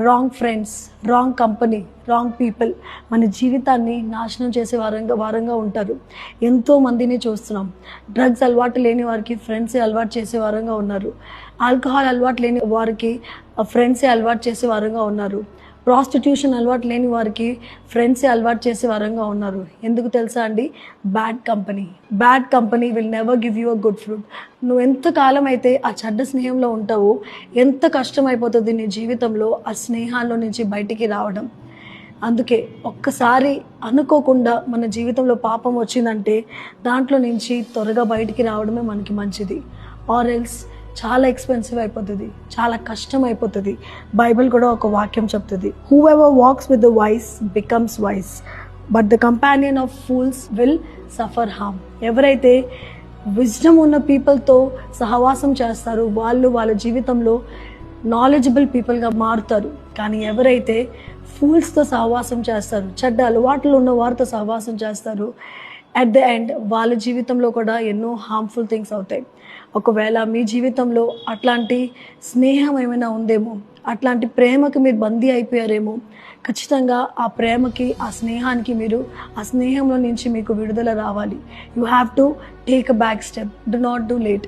Wrong friends, wrong company, wrong people మన జీవితాన్ని నాశనం చేసే వారంగా ఉంటారు. ఎంతో మందిని చూస్తున్నాం. డ్రగ్స్ అలవాటు లేని వారికి ఫ్రెండ్సే అలవాటు చేసే వారంగా ఉన్నారు. ఆల్కహాల్ అలవాటు లేని వారికి ఫ్రెండ్సే అలవాటు చేసే వారంగా ఉన్నారు. ప్రాస్టిట్యూషన్ అలవాటు లేని వారికి ఫ్రెండ్సే అలవాటు చేసే వారంగా ఉన్నారు. ఎందుకు తెలుసా అండి? Bad company will never give you a good fruit. నువ్వు ఎంతకాలం అయితే ఆ చెడ్డ స్నేహంలో ఉంటావో ఎంత కష్టమైపోతుంది నీ జీవితంలో ఆ స్నేహాల్లో నుంచి బయటికి రావడం. అందుకే ఒక్కసారి అనుకోకుండా మన జీవితంలో పాపం వచ్చిందంటే దాంట్లో నుంచి త్వరగా బయటికి రావడమే మనకి మంచిది. ఆర్ ఎల్స్ చాలా ఎక్స్పెన్సివ్ అయిపోతుంది, చాలా కష్టం అయిపోతుంది. బైబిల్ కూడా ఒక వాక్యం చెప్తుంది, whoever walks with the wise becomes wise but the companion of fools will suffer harm. ఎవరైతే విజ్డమ్ ఉన్న పీపుల్తో సహవాసం చేస్తారో వాళ్ళు వాళ్ళ జీవితంలో నాలెడ్జబుల్ పీపుల్గా మారుతారు. కానీ ఎవరైతే ఫూల్స్తో సహవాసం చేస్తారు, చెడ్డ అలవాట్లు ఉన్న వారితో సహవాసం చేస్తారు, అట్ ద ఎండ్ వాళ్ళ జీవితంలో కూడా ఎన్నో హార్మ్ఫుల్ థింగ్స్ అవుతాయి. ఒకవేళ మీ జీవితంలో అట్లాంటి స్నేహం ఏమైనా ఉందేమో, అట్లాంటి ప్రేమకి మీరు బందీ అయిపోయారేమో, ఖచ్చితంగా ఆ ప్రేమకి, ఆ స్నేహానికి మీరు ఆ స్నేహంలో నుంచి మీకు విడుదల రావాలి. You have to take a back step. Do not do late.